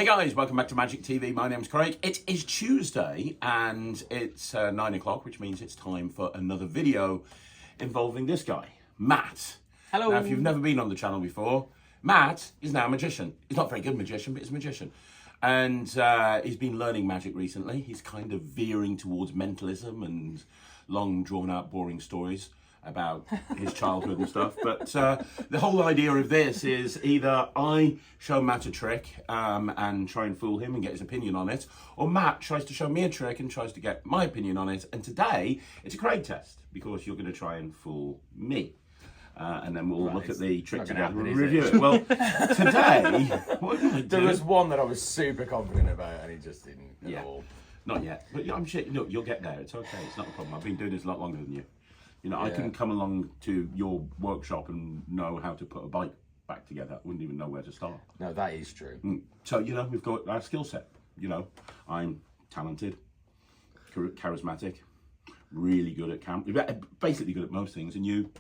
Hey guys, welcome back to Magic TV. My name's Craig. It is Tuesday and it's 9 o'clock, which means it's time for another video involving this guy, Matt. Hello. Now, if you've never been on the channel before, Matt is now a magician. He's not a very good magician, but he's a magician. And he's been learning magic recently. He's kind of veering towards mentalism and long, drawn-out, boring stories about his childhood and stuff. But the whole idea of this is either I show Matt a trick and try and fool him and get his opinion on it, or Matt tries to show me a trick and tries to get my opinion on it. And today, it's a Craig test, because you're going to try and fool me. And then we'll look at the trick together and review it. Well, today, what am I doing? There was one that I was super confident about and he just didn't at all. Not yet. But I'm sure, look, you'll get there. It's okay. It's not a problem. I've been doing this a lot longer than you. You know, I couldn't come along to your workshop and know how to put a bike back together. I wouldn't even know where to start. No, that is true. So, you know, we've got our skill set. You know, I'm talented, charismatic, really good at basically good at most things, and you...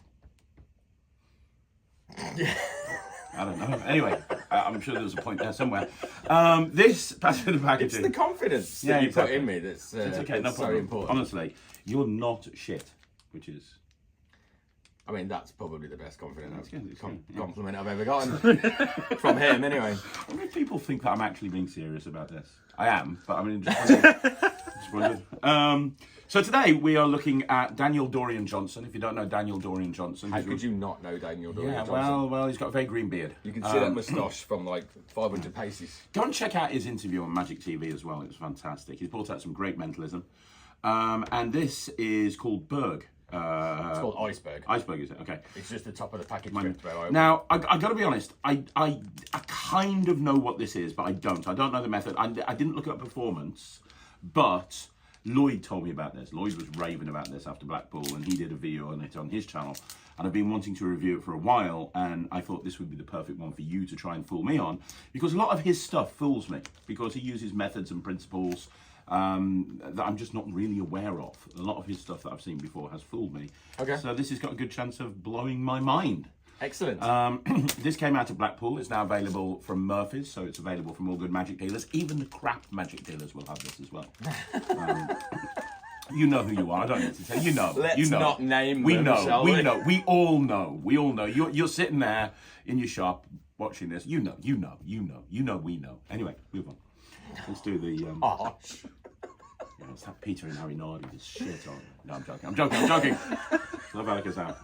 I don't know. Anyway, I'm sure there's a point there somewhere. This pattern of packaging... It's the confidence that you put in me that's it's okay, no problem. so important. Honestly, you're not shit, which is... I mean, that's probably the best compliment good. compliment I've ever gotten from him, anyway. I mean, people think that I'm actually being serious about this. I am, but I mean, just wondered. So today we are looking at Daniel Dorian Johnson. If you don't know Daniel Dorian Johnson, How could you not know Daniel Dorian Johnson? Well, he's got a very green beard. You can see that moustache from like 500 paces. Go and check out his interview on Magic TV as well. It was fantastic. He's brought out some great mentalism, and this is called Berg. It's called IceBerg. IceBerg, is it? Okay. It's just the top of the package. Now, I got to be honest. I kind of know what this is, but I don't. I don't know the method. I didn't look at performance, but Lloyd told me about this. Lloyd was raving about this after Blackpool, and he did a video on it on his channel. And I've been wanting to review it for a while, and I thought this would be the perfect one for you to try and fool me on, because a lot of his stuff fools me, because he uses methods and principles that I'm just not really aware of. A lot of his stuff that I've seen before has fooled me. Okay. So this has got a good chance of blowing my mind. Excellent. This came out of Blackpool. It's now available from Murphy's, so it's available from all good magic dealers. Even the crap magic dealers will have this as well. You know who you are. I don't need to tell you. You know. Let's not name we them, know. shall we know. We all know. We all know. You're sitting there in your shop watching this. You know. You know. You know. You know. We know. Anyway, move on. Let's do the. Yeah, it's that Peter and Harry Nard with his shit on. No, I'm joking. I'm joking. I'm joking. Not Valakazam.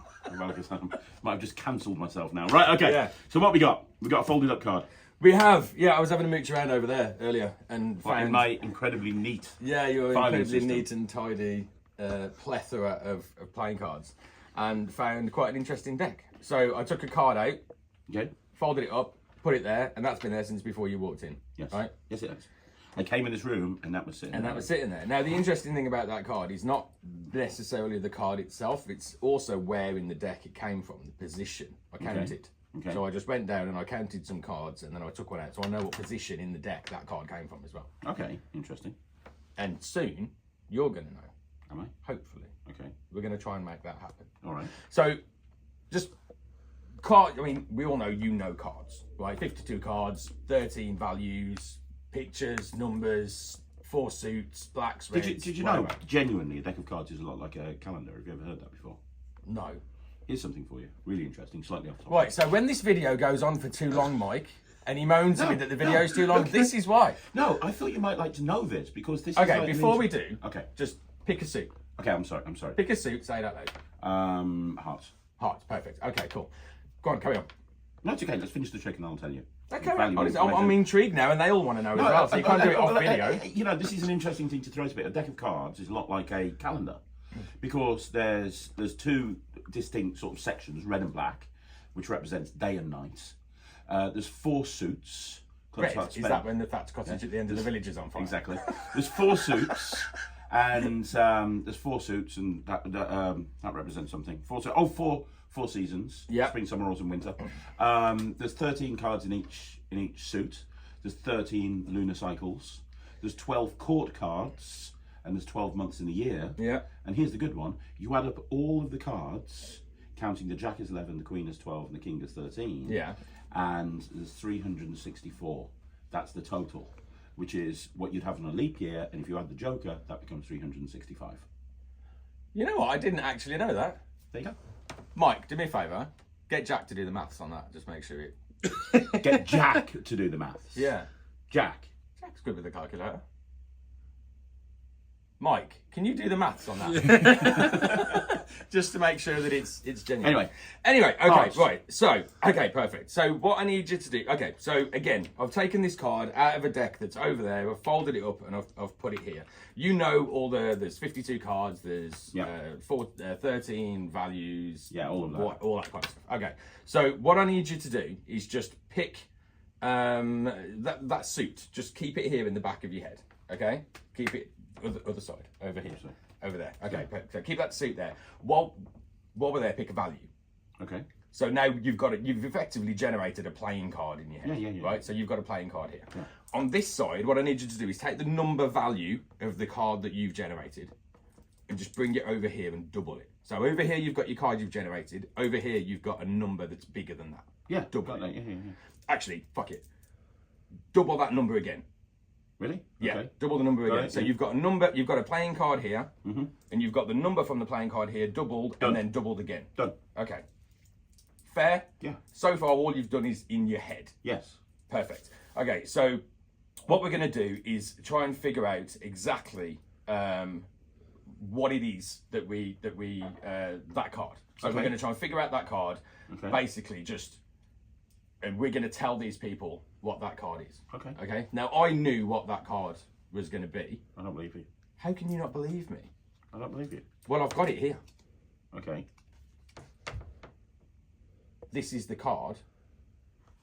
Might have just cancelled myself now. Right. Okay. Yeah. So what we got? We got a folded up card. We have. Yeah, I was having a mooch around over there earlier and found my incredibly neat. Yeah, your incredibly neat and tidy plethora of playing cards, and found quite an interesting deck. So I took a card out. Okay. Folded it up, put it there, and that's been there since before you walked in. Yes. Right. Yes, it has. I came in this room and that was sitting there. And that was sitting there. Now, the interesting thing about that card is not necessarily the card itself, it's also where in the deck it came from, the position. I counted. Okay. So I just went down and I counted some cards and then I took one out. So I know what position in the deck that card came from as well. Okay, interesting. And soon, you're going to know. Am I? Hopefully. Okay. We're going to try and make that happen. All right. So, just card, I mean, we all know you know cards, right? 52 cards, 13 values, pictures, numbers, 4 suits, blacks, reds. Did you know, genuinely, a deck of cards is a lot like a calendar? Have you ever heard that before? No. Here's something for you. Really interesting, slightly off topic. Right, so when this video goes on for too long, Mike, and he moans at me that the video's too long, this is why. No, I thought you might like to know this, because this is okay, like before we do, just pick a suit. Okay, I'm sorry. Pick a suit, say that loud. Hearts. Hearts, perfect. Okay, cool. Go on, carry on. No, it's okay. Let's finish the trick and I'll tell you. Okay, I'm intrigued now, and they all want to know as well, so you can't do it off video. You know, this is an interesting thing to throw to a bit. A deck of cards is a lot like a calendar, because there's 2 distinct sort of sections, red and black, which represents day and night. There's 4 suits. Red, is that when the Fats Cottage at the end of the village is on fire? Exactly. There's 4 suits, and there's 4 suits, and that represents something. 4 seasons. Yeah. Spring, summer, autumn, winter. There's 13 cards in each suit. There's 13 lunar cycles. There's 12 court cards, and there's 12 months in a year. Yeah. And here's the good one. You add up all of the cards, counting the Jack is 11, the Queen is 12, and the King is 13. Yeah. And there's 364 That's the total, which is what you'd have on a leap year. And if you add the Joker, that becomes 365. You know what? I didn't actually know that. There you go. Mike, do me a favour. Get Jack to do the maths on that. Just make sure it... Get Jack to do the maths. Yeah. Jack. Jack's good with the calculator. Mike, can you do the maths on that? Just to make sure that it's genuine. Anyway, okay, Cards. right. So, okay, perfect. So what I need you to do, okay, so again, I've taken this card out of a deck that's over there, I've folded it up and I've put it here. You know there's 52 cards, there's 13 values. Yeah, all of that. All that kind of stuff. Okay, so what I need you to do is just pick that suit. Just keep it here in the back of your head, okay? Keep it other side, over here, over there. Okay, so keep that suit there. While we're there, pick a value. Okay. So now you've effectively generated a playing card in your head, yeah. right? So you've got a playing card here. Yeah. On this side, what I need you to do is take the number value of the card that you've generated and just bring it over here and double it. So over here, you've got your card you've generated. Over here, you've got a number that's bigger than that. Yeah, double got it. that. Yeah. Actually, fuck it. Double that number again. Really? Yeah, Okay. double the number again. Right, So yeah. you've got a number, you've got a playing card here, and you've got the number from the playing card here doubled, Done. and then doubled again. Done. Okay. Fair? Yeah. So far, all you've done is in your head. Yes. Perfect. Okay, so what we're going to do is try and figure out exactly what it is that that card. So Okay. we're going to try and figure out that card, Okay. basically and we're going to tell these people what that card is. Okay. Okay. Now I knew what that card was going to be. I don't believe you. How can you not believe me? I don't believe you. Well, I've got it here. Okay. This is the card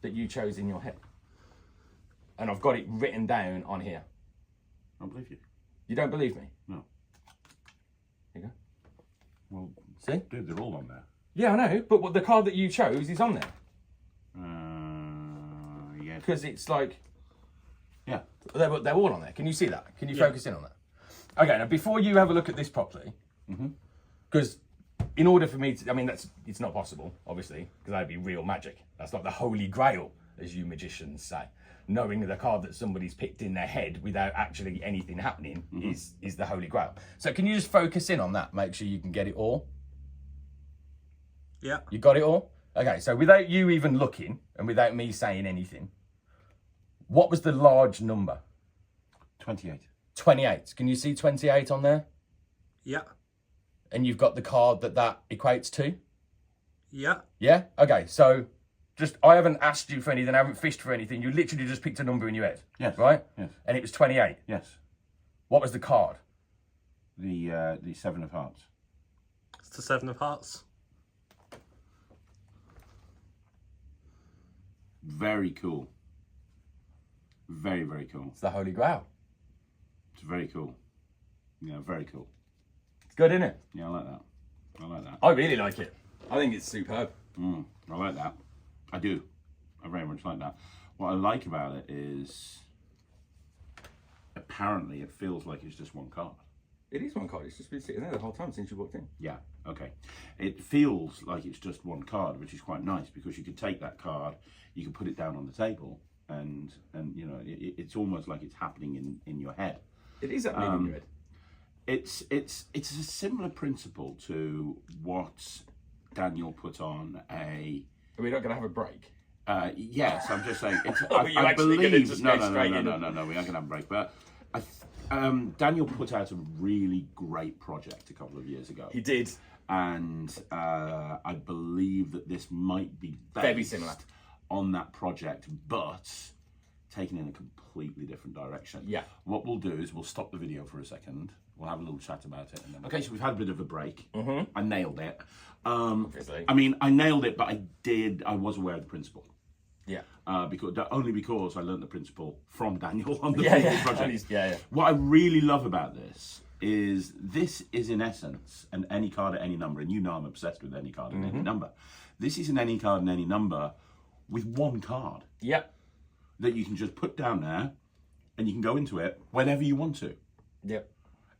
that you chose in your head. And I've got it written down on here. I don't believe you. You don't believe me? No. Here you go. Well, See? dude, they're all on there. Yeah, I know. But the card that you chose is on there. Yeah. Because it's like... Yeah. They're all on there. Can you see that? Can you focus in on that? Okay, now before you have a look at this properly, because in order for me to... I mean, it's not possible, obviously, because that'd be real magic. That's like the holy grail, as you magicians say. Knowing the card that somebody's picked in their head without actually anything happening is the holy grail. So can you just focus in on that? Make sure you can get it all. Yeah. You got it all? Okay, so without you even looking and without me saying anything, what was the large number? 28. 28. Can you see 28 on there? Yeah. And you've got the card that equates to? Yeah. Yeah? Okay, so I haven't asked you for anything, I haven't fished for anything. You literally just picked a number in your head. Yes. Right? Yes. And it was 28. Yes. What was the card? The Seven of Hearts. It's the Seven of Hearts. Very cool. Very, very cool. It's the holy grail. It's very cool. Yeah, very cool. It's good, isn't it? Yeah, I like that. I like that. I really like it. I think it's superb. I like that. I do. I very much like that. What I like about it is apparently it feels like it's just one card. It is one card. It's just been sitting there the whole time since you walked in. Yeah, okay. It feels like it's just one card, which is quite nice because you could take that card, you could put it down on the table, and you know, it's almost like it's happening in your head. It is happening in your head. It's a similar principle to what Daniel put on a. Are we not going to have a break? Yes, I'm just saying. It's, Are you actually gonna just go straight in? No. We aren't going to have a break. But Daniel put out a really great project a couple of years ago. He did. And I believe that this might be based Very similar on that project, but taken in a completely different direction. Yeah. What we'll do is we'll stop the video for a second. We'll have a little chat about it. And then... Okay, so we've had a bit of a break. I nailed it. I mean, I nailed it, but I was aware of the principle. Yeah. Only because I learned the principle from Daniel on the previous project. Yeah. What I really love about this is in essence an any card at any number, and you know I'm obsessed with any card at any number. This is an any card and any number with one card. Yep. That you can just put down there, and you can go into it whenever you want to. Yep.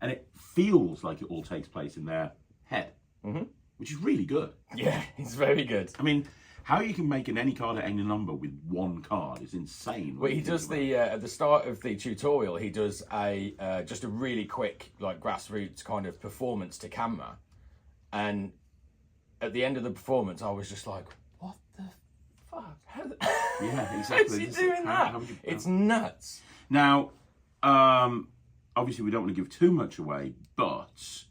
And it feels like it all takes place in their head, which is really good. Yeah, it's very good. I mean, How you can make any card at any number with one card is insane. Well, he does at the start of the tutorial, he does just a really quick, like, grassroots kind of performance to camera. And at the end of the performance, I was just like, what the fuck? Yeah, exactly. How's he doing that? It's nuts. Now, obviously we don't want to give too much away, but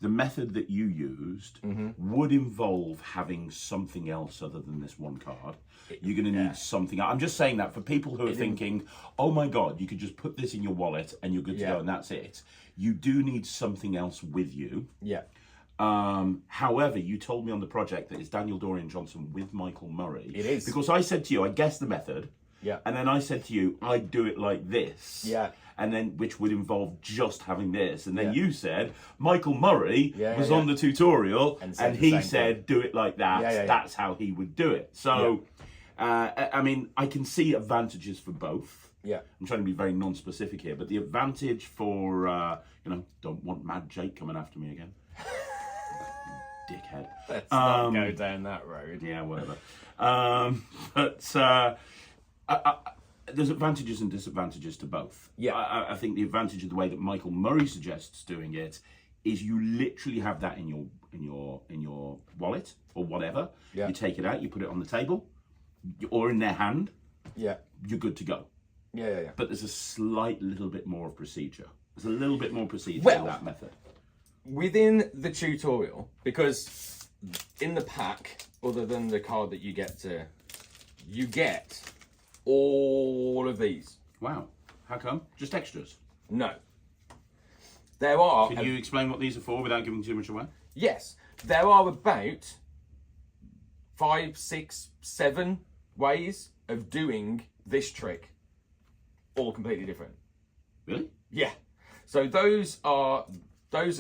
the method that you used would involve having something else other than this one card. You're going to need something. I'm just saying that for people who are thinking, oh my God, you could just put this in your wallet and you're good to go and that's it. You do need something else with you. Yeah. However, you told me on the project that it's Daniel Dorian Johnson with Michael Murray. It is. Because I said to you, I guessed the method. Yeah. And then I said to you, I'd do it like this. Yeah. And then, which would involve just having this. And then you said, Michael Murray was on the tutorial and he said, do it like that. That's how he would do it. So, I mean, I can see advantages for both. Yeah. I'm trying to be very non-specific here, but the advantage for, don't want Mad Jake coming after me again. Dickhead. Let's not go down that road. Yeah, whatever. There's advantages and disadvantages to both. Yeah. I think the advantage of the way that Michael Murray suggests doing it is you literally have that in your wallet or whatever. Yeah. You take it out, you put it on the table, or in their hand. Yeah. You're good to go. Yeah. But there's a slight little bit more of procedure. There's a little bit more procedure in that method. Within the tutorial, because in the pack, other than the card that you get all of these. Wow. How come? Just extras? No. There are... Can you explain what these are for without giving too much away? Yes. There are about 5, 6, 7 ways of doing this trick, all completely different. Really? Yeah. So those are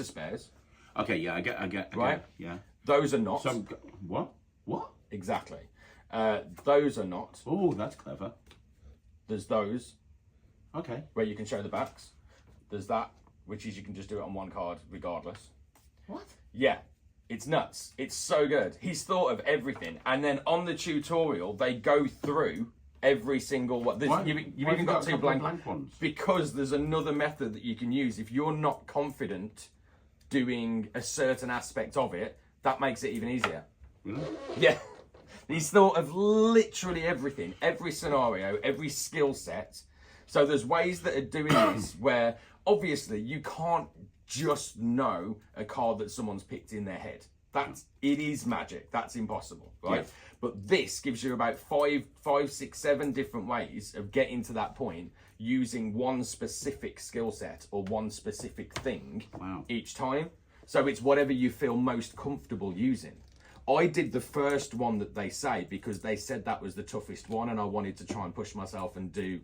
spares. Okay, yeah, I get. Right? Yeah. Those are not. So, what? What? Exactly. Those are not. Oh, that's clever. There's those. Okay. Where you can show the backs. There's that, which is you can just do it on one card regardless. What? Yeah. It's nuts. It's so good. He's thought of everything. And then on the tutorial, they go through every single one. You've even got two blank ones. Because there's another method that you can use. If you're not confident doing a certain aspect of it, that makes it even easier. Really? Yeah. He's thought of literally everything, every scenario, every skill set. So there's ways that are doing this where obviously you can't just know a card that someone's picked in their head. It is magic. That's impossible, right? Yeah. But this gives you about 5, 6, 7 different ways of getting to that point using one specific skill set or one specific thing each time. So it's whatever you feel most comfortable using. I did the first one that they say because they said that was the toughest one and I wanted to try and push myself and do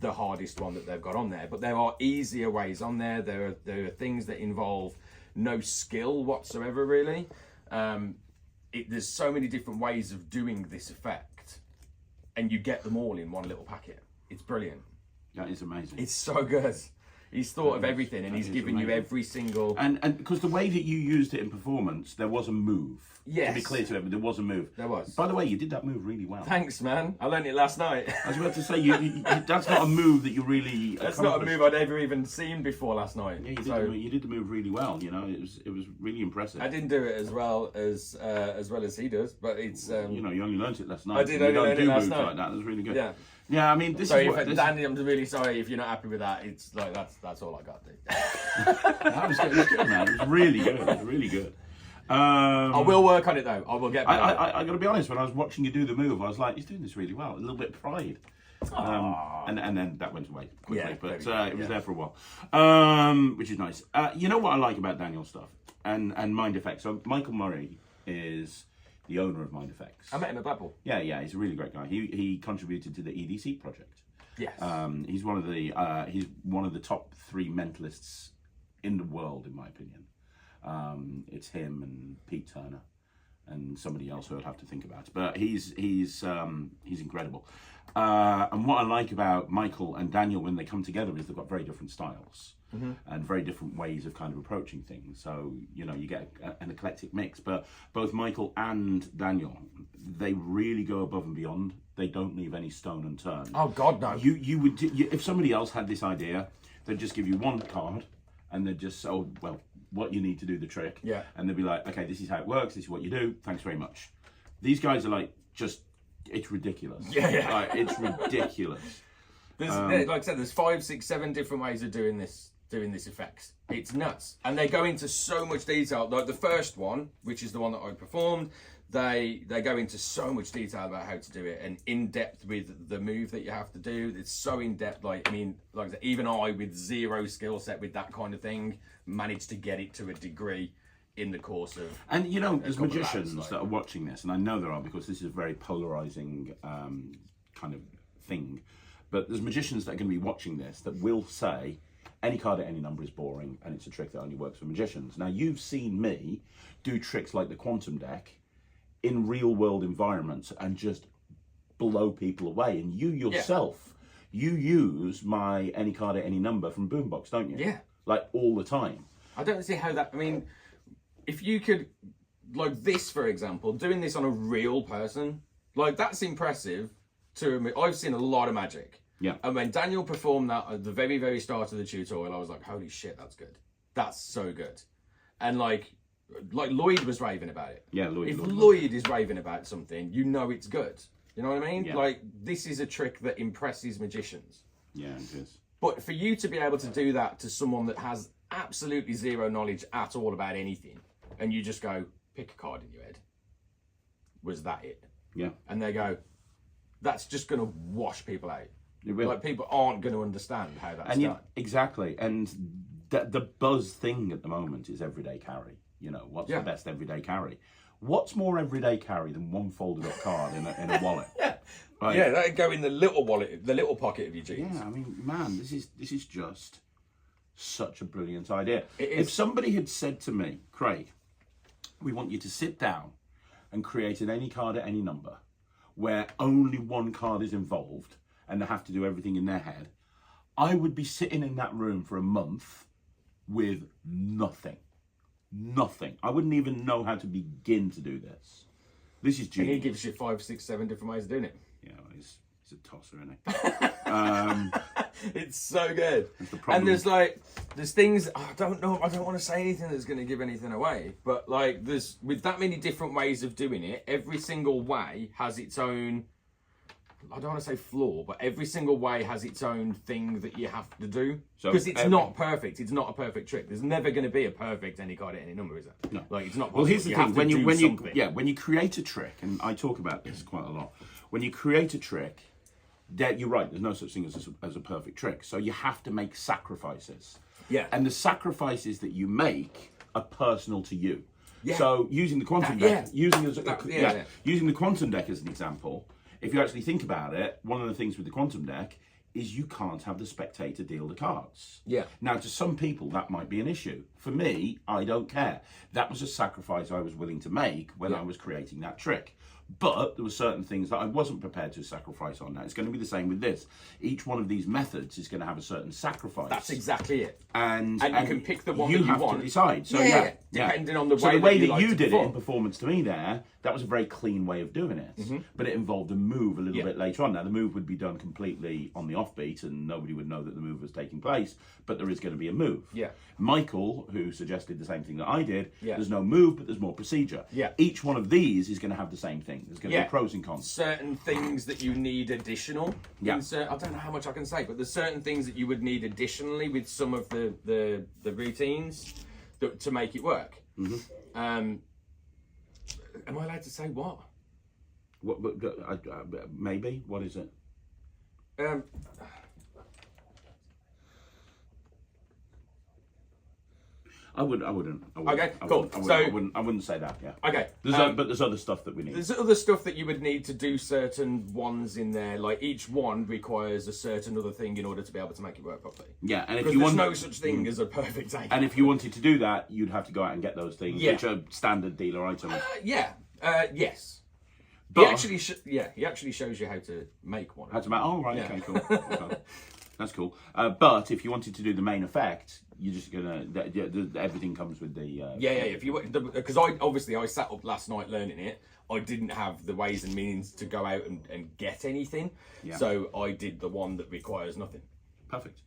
the hardest one that they've got on there. But there are easier ways on there. There are things that involve no skill whatsoever, really. There's so many different ways of doing this effect and you get them all in one little packet. It's brilliant. That is amazing. It's so good. He's thought of everything and he's given you every single... And because the way that you used it in performance, there was a move. Yes. To be clear to everyone, there was a move. There was. By the way, you did that move really well. Thanks, man. I learned it last night. I was about to say, that's not a move that you really That's not a move I'd ever even seen before last night. Yeah, you did the move really well. You know, it was really impressive. I didn't do it as well as he does, but it's... you know, you only learnt it last night. I did only learn it last night. Like that. That's really good. Yeah. Yeah, I mean, Danny, I'm really sorry if you're not happy with that. It's like that's all I got, dude. That was good, man. It was really good. It was really good. I will work on it though. I will get better. I got to be honest. When I was watching you do the move, I was like, "He's doing this really well." A little bit of pride, and then that went away quickly. But it was there for a while, which is nice. You know what I like about Daniel's stuff and Mind Effects. So Michael Murray is the owner of Mind Effects. I met him at Blackpool. Yeah, he's a really great guy. He contributed to the EDC project. Yes. He's one of the top 3 mentalists in the world, in my opinion. It's him and Pete Turner and and somebody else who I'd have to think about. But he's incredible. And what I like about Michael and Daniel when they come together is they've got very different styles and very different ways of kind of approaching things. So, you know, you get an eclectic mix. But both Michael and Daniel, they really go above and beyond. They don't leave any stone unturned. Oh, God, no. If somebody else had this idea, they'd just give you one card and they'd just, oh, well, what you need to do the trick. Yeah. And they'd be like, okay, this is how it works. This is what you do. Thanks very much. These guys are like, just, it's ridiculous. Yeah. Like, it's ridiculous. Like I said, there's 5, 6, 7 different ways of doing this effect. It's nuts. And they go into so much detail. Like the first one, which is the one that I performed, they go into so much detail about how to do it and in depth with the move that you have to do. It's so in depth. Like, I mean, like I said, even I with zero skill set with that kind of thing managed to get it to a degree in the course of. And you know, there's magicians that are watching this, and I know there are because this is a very polarizing kind of thing. But there's magicians that are going to be watching this that will say any card at any number is boring and it's a trick that only works for magicians. Now, you've seen me do tricks like the quantum deck in real world environments and just blow people away. And you yourself, you use my any card at any number from Boombox, don't you? Yeah. Like all the time. I don't see how that, I mean, if you could, like this, for example, doing this on a real person, like that's impressive to me. I've seen a lot of magic. Yeah. And when Daniel performed that at the very, very start of the tutorial, I was like, holy shit, that's good. That's so good. And like Lloyd was raving about it. Yeah, Lloyd. If Lloyd is raving about something, you know it's good. You know what I mean? Yeah. Like, this is a trick that impresses magicians. Yeah, it is. But for you to be able to do that to someone that has absolutely zero knowledge at all about anything, and you just go, pick a card in your head, was that it? Yeah. And they go, that's just going to wash people out. It will. Like, people aren't going to understand how that's done. Exactly. And the buzz thing at the moment is everyday carry. You know, what's the best everyday carry? What's more everyday carry than one folded up card in a wallet? Right? Yeah, that'd go in the little wallet, the little pocket of your jeans. Yeah, I mean, man, this is just such a brilliant idea. It is. If somebody had said to me, Craig, we want you to sit down and create an any card at any number where only one card is involved and they have to do everything in their head, I would be sitting in that room for a month with nothing. Nothing. I wouldn't even know how to begin to do this. This is genius. And he gives you 5, 6, 7 different ways of doing it. Yeah, well, he's a tosser, isn't he? It's so good. The problem. And there's things, I don't want to say anything that's going to give anything away, but like there's, with that many different ways of doing it, every single way has its own, I don't want to say flaw, but every single way has its own thing that you have to do. Because it's not perfect. It's not a perfect trick. There's never going to be a perfect any card at any number, is there? No. Like, it's not possible. Well, here's the thing. When you create a trick, and I talk about this quite a lot, when you create a trick, you're right, there's no such thing as a perfect trick. So you have to make sacrifices. Yeah. And the sacrifices that you make are personal to you. Yeah. So using the quantum deck, using the quantum deck as an example, if you actually think about it, one of the things with the quantum deck is you can't have the spectator deal the cards. Yeah. Now, to some people, that might be an issue. For me, I don't care. That was a sacrifice I was willing to make when I was creating that trick. But there were certain things that I wasn't prepared to sacrifice on that. It's going to be the same with this. Each one of these methods is going to have a certain sacrifice. That's exactly it. And you can pick the one that you have want. to decide. So depending on the way, so the way that like you to did it perform. in performance to me there, that was a very clean way of doing it. But it involved a move a little bit later on. Now the move would be done completely on the offbeat, and nobody would know that the move was taking place. But there is going to be a move. Yeah. Michael, who suggested the same thing that I did, Yeah. there's no move, but there's more procedure. Yeah. Each one of these is going to have the same thing. There's going to be pros and cons. Certain things that you need additional. Yeah. I don't know how much I can say, but there's certain things that you would need additionally with some of the routines to make it work. Am I allowed to say what? What? Maybe. What is it? I wouldn't. Okay, cool. I wouldn't say that. Yeah. Okay. But there's other stuff that we need. There's other stuff that you would need to do certain ones in there. Like each one requires a certain other thing in order to be able to make it work properly. Yeah, and if Because you there's want, no such thing as a perfect eight. and if you wanted to do that, you'd have to go out and get those things, Yeah. which are standard dealer items. Yeah. Yes. But- He actually shows you how to make one. How to make? Oh, right. Yeah. Okay, cool. Okay. That's cool. But if you wanted to do the main effect, you're just gonna. Everything comes with the. Yeah. If you because I sat up last night learning it. I didn't have the ways and means to go out and get anything, so I did the one that requires nothing. Perfect.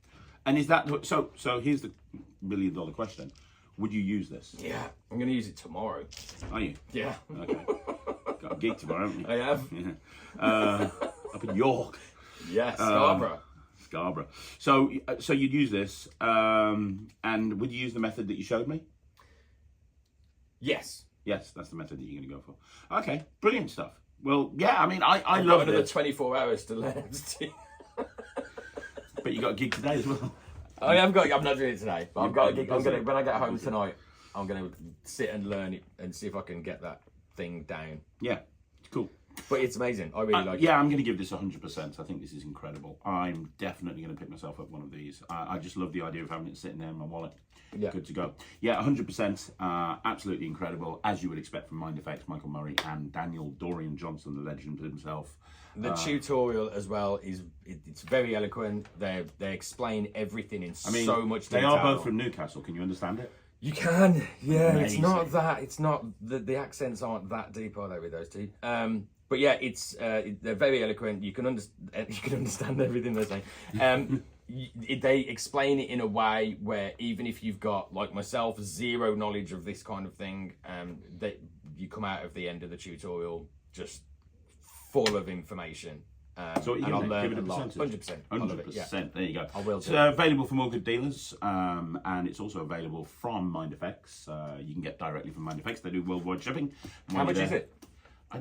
And is that so? So here's the $1 million question: would you use this? Yeah, I'm going to use it tomorrow. Are you? Yeah. Okay. Got a gig tomorrow, haven't you? I have. Yeah. Up in York. Yeah, Scarborough. Scarborough. So you'd use this, and would you use the method that you showed me? Yes. Yes, that's the method that you're going to go for. Okay, brilliant stuff. Well, yeah, I mean, I love another it. 24 hours to learn. But you got a gig today as well. I'm not doing it today, but I've got a gig. When I get home tonight, I'm going to sit and learn it and see if I can get that thing down. Yeah, it's cool. But it's amazing. I really like it. Yeah, I'm going to give this 100%. I think this is incredible. I'm definitely going to pick myself up one of these. I just love the idea of having it sitting there in my wallet. Yeah. Good to go. Yeah, 100%. Absolutely incredible, as you would expect from Mind Effects, Michael Murray and Daniel Dorian Johnson, the legend himself. The tutorial as well it's very eloquent. They explain everything in so much detail. They are both from Newcastle. Can you understand it? You can, yeah. Amazing. It's not that. It's not the accents aren't that deep, are they, with those two? But yeah, they're very eloquent. You can understand everything they're saying. They explain it in a way where even if you've got, like myself, zero knowledge of this kind of thing, that you come out of the end of the tutorial just full of information. So and I'll learn a lot. 100%. 100%. There you go. I will. It's available from all good dealers, and it's also available from Mind Effects. You can get directly from Mind Effects. They do worldwide shipping. How much is it?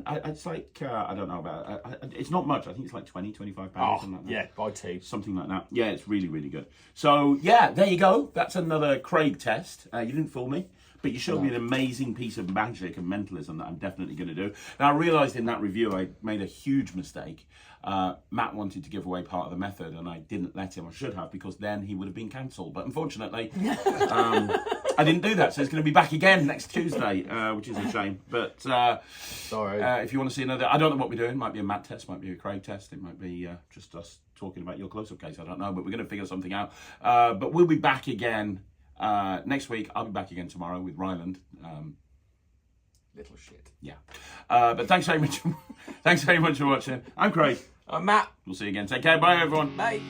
It's like, I don't know about it's not much. I think it's like 20, 25 pounds. Something like that. Yeah, buy two. Something like that. Yeah, it's really, really good. So, yeah, there you go. That's another Craig test. You didn't fool me, but you showed me an amazing piece of magic and mentalism that I'm definitely going to do. Now, I realised in that review I made a huge mistake. Matt wanted to give away part of the method, and I didn't let him. I should have, because then he would have been cancelled. But unfortunately, I didn't do that. So it's going to be back again next Tuesday, which is a shame. But sorry. If you want to see another, I don't know what we're doing. It might be a Matt test, might be a Craig test. It might be just us talking about your close-up case. I don't know, but we're going to figure something out. But we'll be back again next week. I'll be back again tomorrow with Ryland. Little shit. Yeah. But thanks very much. Thanks very much for watching. I'm Craig. I'm Matt. We'll see you again. Take care. Bye, everyone. Bye.